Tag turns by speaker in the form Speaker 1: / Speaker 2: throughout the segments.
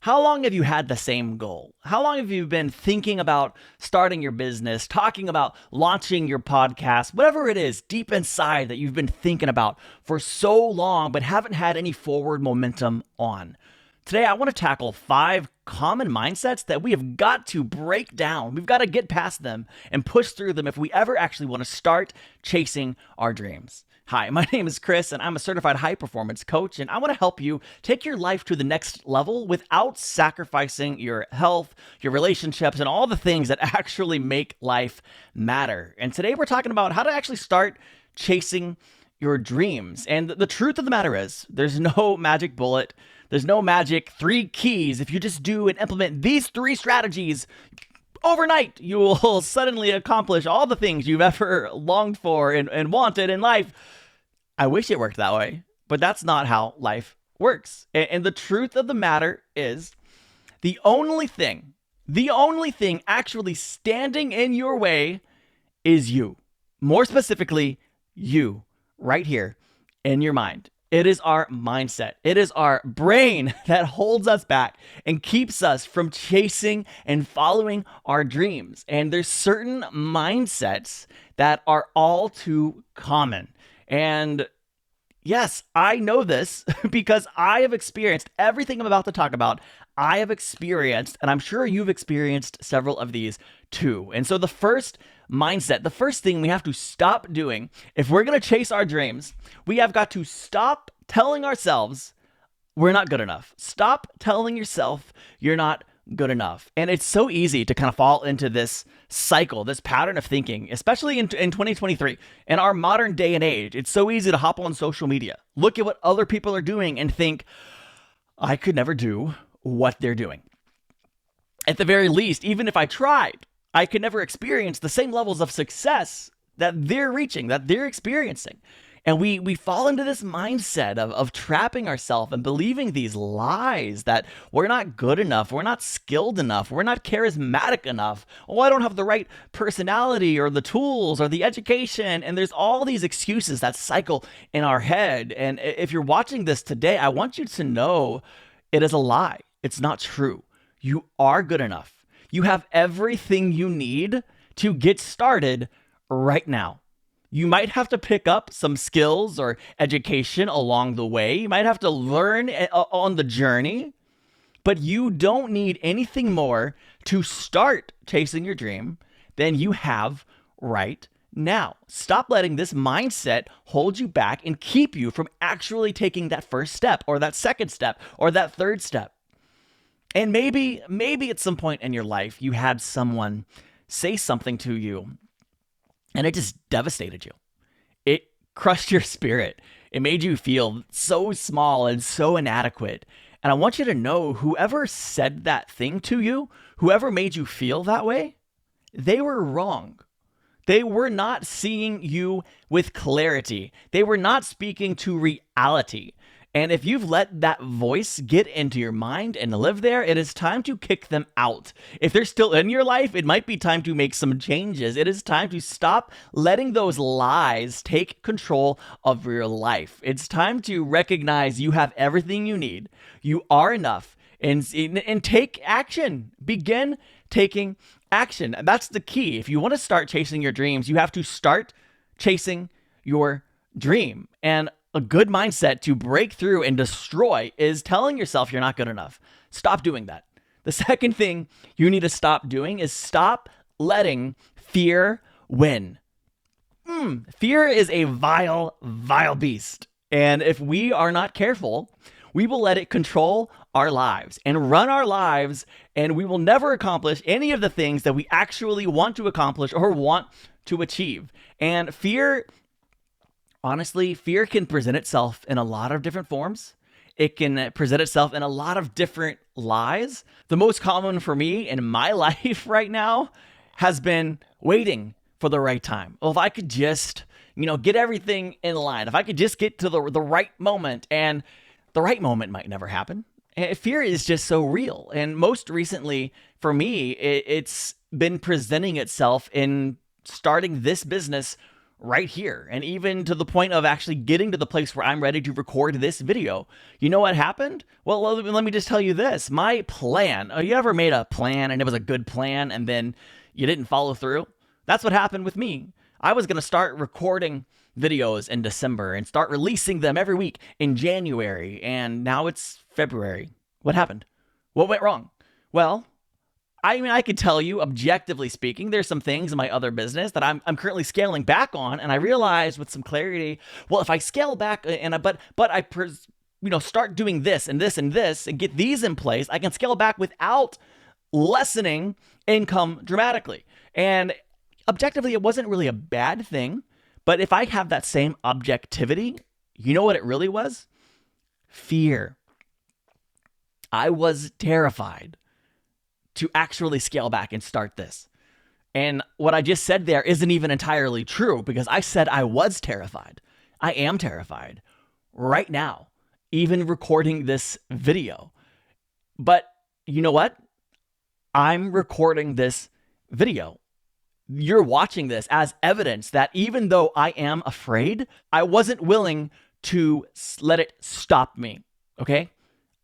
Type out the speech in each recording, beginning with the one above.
Speaker 1: How long have you had the same goal? How long have you been thinking about starting your business, talking about launching your podcast, whatever it is deep inside that you've been thinking about for so long but haven't had any forward momentum on? Today, I want to tackle 5 common mindsets that we have got to break down. We've got to get past them and push through them if we ever actually want to start chasing our dreams. Hi, my name is Chris, and I'm a certified high performance coach, and I want to help you take your life to the next level without sacrificing your health, your relationships, and all the things that actually make life matter. And today we're talking about how to actually start chasing your dreams. And the truth of the matter is, there's no magic bullet. There's no magic 3 keys. If you just do and implement these 3 strategies, overnight, you will suddenly accomplish all the things you've ever longed for and wanted in life. I wish it worked that way, but that's not how life works. And the truth of the matter is, the only thing actually standing in your way is you. More specifically, you, right here in your mind. It is our mindset. It is our brain that holds us back and keeps us from chasing and following our dreams. And there's certain mindsets that are all too common. And yes, I know this because I have experienced everything I'm about to talk about. I have experienced, and I'm sure you've experienced several of these too. And so the first mindset, the first thing we have to stop doing if we're going to chase our dreams, we have got to stop telling ourselves we're not good enough. Stop telling yourself you're not good enough. And it's so easy to kind of fall into this cycle, this pattern of thinking, especially in 2023, in our modern day and age. It's so easy to hop on social media, look at what other people are doing and think, I could never do what they're doing. At the very least, even if I tried, I could never experience the same levels of success that they're reaching, that they're experiencing. And we fall into this mindset of trapping ourselves and believing these lies that we're not good enough, we're not skilled enough, we're not charismatic enough. Oh, I don't have the right personality or the tools or the education. And there's all these excuses that cycle in our head. And if you're watching this today, I want you to know it is a lie. It's not true. You are good enough. You have everything you need to get started right now. You might have to pick up some skills or education along the way. You might have to learn on the journey, but you don't need anything more to start chasing your dream than you have right now. Stop letting this mindset hold you back and keep you from actually taking that first step or that second step or that third step. And maybe at some point in your life, you had someone say something to you and it just devastated you. It crushed your spirit. It made you feel so small and so inadequate. And I want you to know, whoever said that thing to you, whoever made you feel that way, they were wrong. They were not seeing you with clarity. They were not speaking to reality. And if you've let that voice get into your mind and live there, it is time to kick them out. If they're still in your life, it might be time to make some changes. It is time to stop letting those lies take control of your life. It's time to recognize you have everything you need. You are enough. And take action. Begin taking action. And that's the key. If you want to start chasing your dreams, you have to start chasing your dream. And a good mindset to break through and destroy is telling yourself you're not good enough. Stop doing that. The second thing you need to stop doing is stop letting fear win. Fear is a vile, vile beast. And if we are not careful, we will let it control our lives and run our lives, and we will never accomplish any of the things that we actually want to accomplish or want to achieve. And honestly, fear can present itself in a lot of different forms. It can present itself in a lot of different lies. The most common for me in my life right now has been waiting for the right time. Well, if I could just, get everything in line, if I could just get to the right moment, and the right moment might never happen. And fear is just so real. And most recently for me, it's been presenting itself in starting this business right here. And even to the point of actually getting to the place where I'm ready to record this video. You know what happened? Well, let me just tell you this. My plan, you ever made a plan and it was a good plan and then you didn't follow through? That's what happened with me. I was going to start recording videos in December and start releasing them every week in January. And now it's February. What happened? What went wrong? Well, I mean, I could tell you, objectively speaking, there's some things in my other business that I'm currently scaling back on, and I realized with some clarity, well, if I scale back start doing this and this and this and get these in place, I can scale back without lessening income dramatically. And objectively, it wasn't really a bad thing, but if I have that same objectivity, you know what it really was? Fear. I was terrified to actually scale back and start this. And what I just said there isn't even entirely true, because I said I was terrified. I am terrified right now, even recording this video. But you know what? I'm recording this video. You're watching this as evidence that even though I am afraid, I wasn't willing to let it stop me. Okay?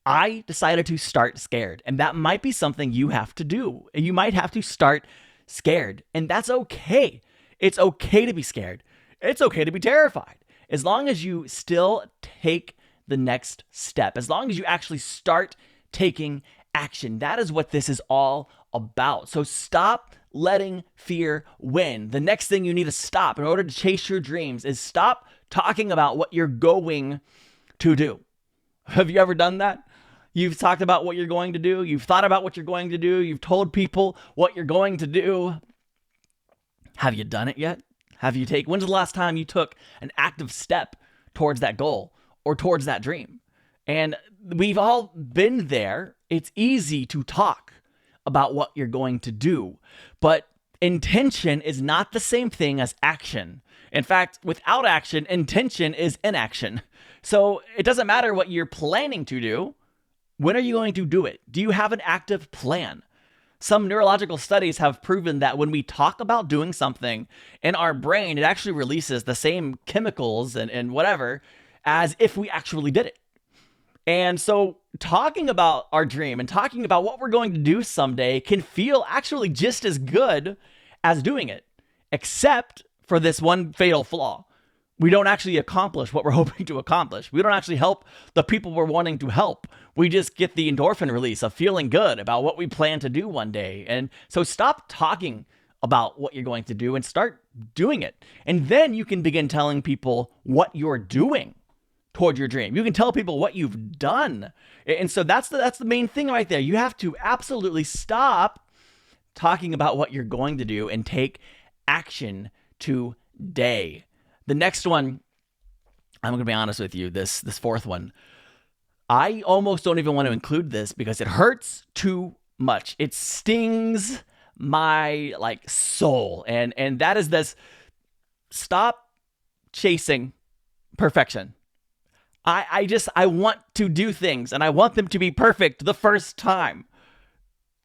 Speaker 1: I decided to start scared, and that might be something you have to do. You might have to start scared, and that's okay. It's okay to be scared. It's okay to be terrified. As long as you still take the next step, as long as you actually start taking action, that is what this is all about. So stop letting fear win. The next thing you need to stop in order to chase your dreams is stop talking about what you're going to do. Have you ever done that? You've talked about what you're going to do. You've thought about what you're going to do. You've told people what you're going to do. Have you done it yet? When's the last time you took an active step towards that goal or towards that dream? And we've all been there. It's easy to talk about what you're going to do, but intention is not the same thing as action. In fact, without action, intention is inaction. So it doesn't matter what you're planning to do. When are you going to do it? Do you have an active plan? Some neurological studies have proven that when we talk about doing something in our brain, it actually releases the same chemicals and whatever as if we actually did it. And so talking about our dream and talking about what we're going to do someday can feel actually just as good as doing it, except for this one fatal flaw. We don't actually accomplish what we're hoping to accomplish. We don't actually help the people we're wanting to help. We just get the endorphin release of feeling good about what we plan to do one day. And so stop talking about what you're going to do and start doing it. And then you can begin telling people what you're doing toward your dream. You can tell people what you've done. And so that's the main thing right there. You have to absolutely stop talking about what you're going to do and take action today. The next one, I'm going to be honest with you, this fourth one, I almost don't even want to include this because it hurts too much. It stings my soul. And that is this: stop chasing perfection. I want to do things and I want them to be perfect the first time,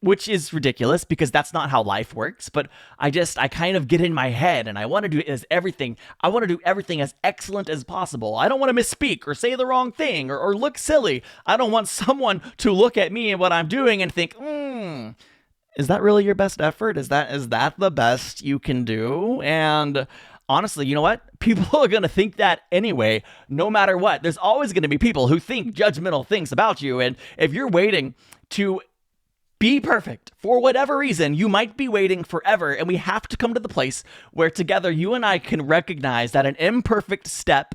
Speaker 1: which is ridiculous because that's not how life works. But I kind of get in my head and I want to do everything. I want to do everything as excellent as possible. I don't want to misspeak or say the wrong thing or look silly. I don't want someone to look at me and what I'm doing and think, is that really your best effort? Is that the best you can do? And honestly, you know what? People are going to think that anyway, no matter what. There's always going to be people who think judgmental things about you. And if you're waiting to be perfect for whatever reason, you might be waiting forever. And we have to come to the place where together you and I can recognize that an imperfect step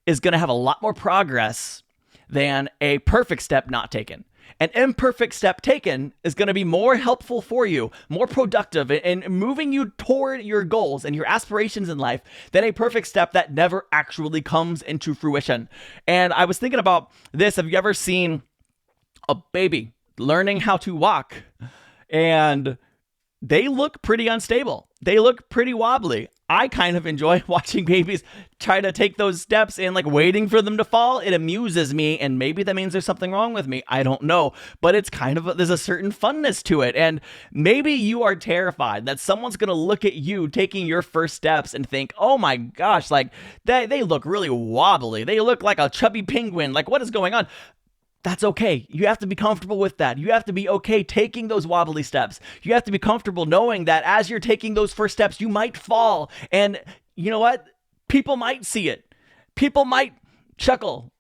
Speaker 1: is going to have a lot more progress than a perfect step not taken. An imperfect step taken is going to be more helpful for you, more productive in moving you toward your goals and your aspirations in life than a perfect step that never actually comes into fruition. And I was thinking about this. Have you ever seen a baby learning how to walk? And they look pretty unstable. They look pretty wobbly. I kind of enjoy watching babies try to take those steps and like waiting for them to fall. It amuses me, and maybe that means there's something wrong with me. I don't know, but it's kind of there's a certain funness to it. And maybe you are terrified that someone's going to look at you taking your first steps and think, "Oh my gosh, like they look really wobbly. They look like a chubby penguin. Like what is going on?" That's okay. You have to be comfortable with that. You have to be okay taking those wobbly steps. You have to be comfortable knowing that as you're taking those first steps, you might fall. And you know what? People might see it. People might chuckle.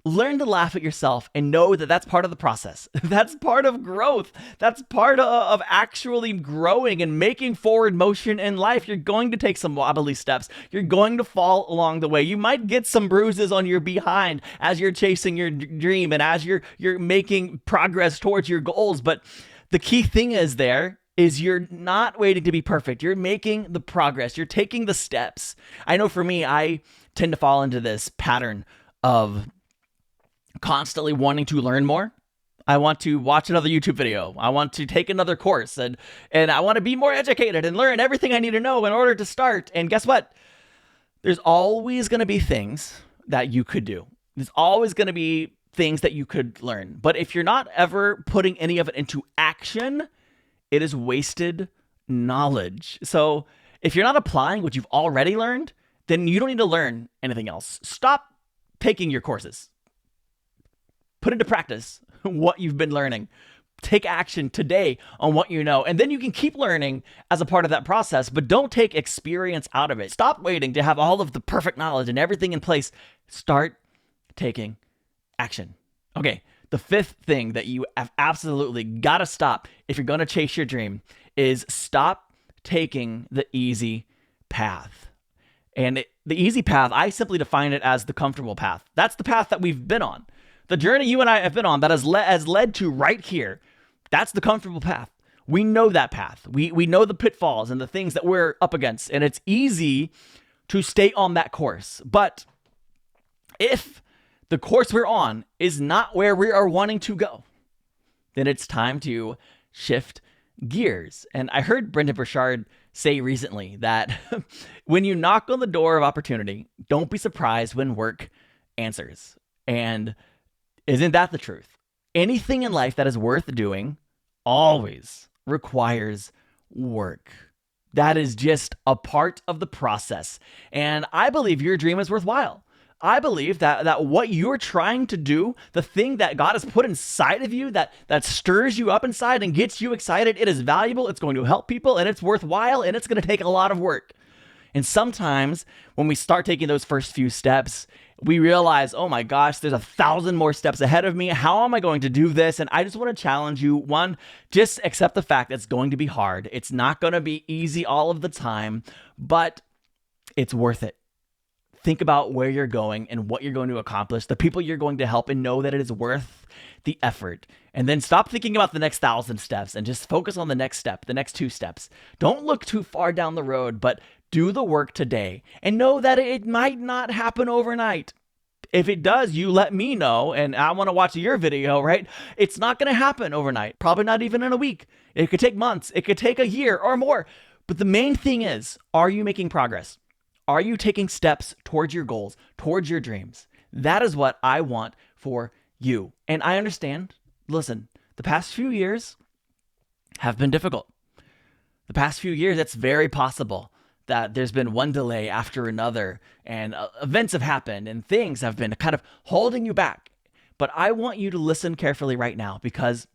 Speaker 1: Learn to laugh at yourself and know that that's part of the process. That's part of growth. That's part of actually growing and making forward motion in life. You're going to take some wobbly steps. You're going to fall along the way. You might get some bruises on your behind as you're chasing your dream and as you're making progress towards your goals. But the key thing is you're not waiting to be perfect. You're making the progress. You're taking the steps. I know for me, I tend to fall into this pattern of constantly wanting to learn more. I want to watch another YouTube video. I want to take another course and I want to be more educated and learn everything I need to know in order to start. And guess what? There's always going to be things that you could do. There's always going to be things that you could learn. But if you're not ever putting any of it into action, it is wasted knowledge. So if you're not applying what you've already learned, then you don't need to learn anything else. Stop taking your courses. Put into practice what you've been learning. Take action today on what you know. And then you can keep learning as a part of that process, but don't take experience out of it. Stop waiting to have all of the perfect knowledge and everything in place. Start taking action. Okay, the fifth thing that you have absolutely got to stop if you're going to chase your dream is stop taking the easy path. And the easy path, I simply define it as the comfortable path. That's the path that we've been on. The journey you and I have been on that has led to right here, that's the comfortable path. We know that path. We know the pitfalls and the things that we're up against, and it's easy to stay on that course. But if the course we're on is not where we are wanting to go, then it's time to shift gears. And I heard Brendon Burchard say recently that when you knock on the door of opportunity, don't be surprised when work answers. And isn't that the truth? Anything in life that is worth doing always requires work. That is just a part of the process. And I believe your dream is worthwhile. I believe that what you're trying to do, the thing that God has put inside of you that stirs you up inside and gets you excited, it is valuable, it's going to help people, and it's worthwhile, and it's going to take a lot of work. And sometimes when we start taking those first few steps, we realize, oh my gosh, there's 1,000 more steps ahead of me. How am I going to do this? And I just want to challenge you. One, just accept the fact that it's going to be hard. It's not going to be easy all of the time, but it's worth it. Think about where you're going and what you're going to accomplish, the people you're going to help, and know that it is worth the effort. And then stop thinking about the next 1,000 steps and just focus on the next step, the next 2 steps. Don't look too far down the road, but do the work today and know that it might not happen overnight. If it does, you let me know, and I want to watch your video, right? It's not going to happen overnight, probably not even in a week. It could take months. It could take a year or more. But the main thing is, are you making progress? Are you taking steps towards your goals, towards your dreams? That is what I want for you. And I understand, listen, the past few years have been difficult. The past few years, it's very possible that there's been one delay after another, and events have happened and things have been kind of holding you back. But I want you to listen carefully right now, because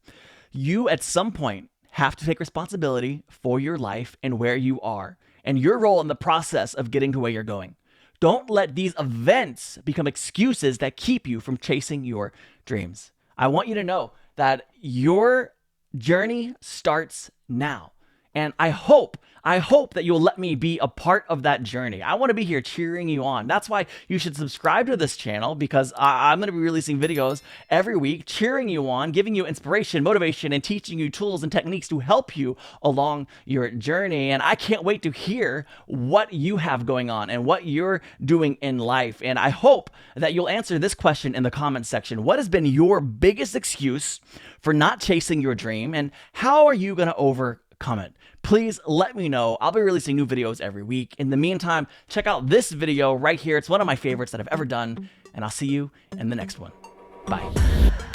Speaker 1: you at some point have to take responsibility for your life and where you are and your role in the process of getting to where you're going. Don't let these events become excuses that keep you from chasing your dreams. I want you to know that your journey starts now. And I hope that you'll let me be a part of that journey. I want to be here cheering you on. That's why you should subscribe to this channel, because I'm going to be releasing videos every week, cheering you on, giving you inspiration, motivation, and teaching you tools and techniques to help you along your journey. And I can't wait to hear what you have going on and what you're doing in life. And I hope that you'll answer this question in the comments section. What has been your biggest excuse for not chasing your dream, and how are you going to overcome it? please let me know. I'll be releasing new videos every week. In the meantime, check out this video right here. It's one of my favorites that I've ever done, and I'll see you in the next one. Bye.